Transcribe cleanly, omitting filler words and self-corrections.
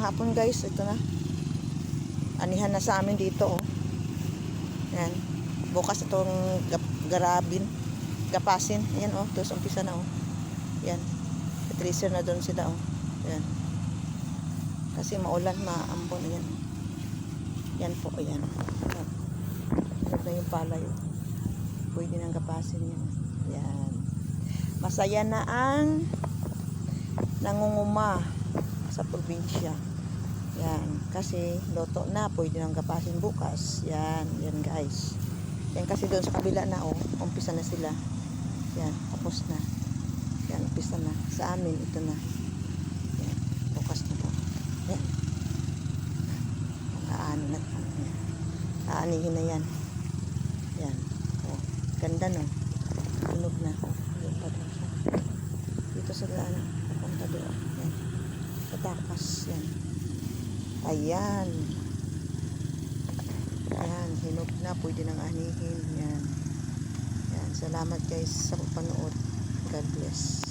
hapon guys, ito na. Anihan na sa amin dito oh. Yan. Bukas itong gapasin. Ayan oh, tapos umpisa na oh. Yan. Tracer na doon sila oh. Yan. Kasi maulan, maambon. Ayan. Yan po, ayan. Yan na yung palay oh. Pwede nang gapasin yan. Yan. Masaya na ang nangunguma sa probinsya. Yan. Kasi loto na. Pwede nang gapasin bukas. Yan. Yan guys. Yan kasi doon sa kabila na oh. Umpisa na sila. Yan. Tapos na. Yan. Umpisa na. Sa amin ito na. Yan. Bukas na to. Yan. Aanihin na yan. Yan. Oh. Ganda no. Tunog na. Lupad na siya. Dito sa ano. Papunta doon. Yan. Patakas. Yan. Ayan. Ayan. Hinog na. Pwede nang anihin. Yan. Yan. Salamat guys sa panood. God bless.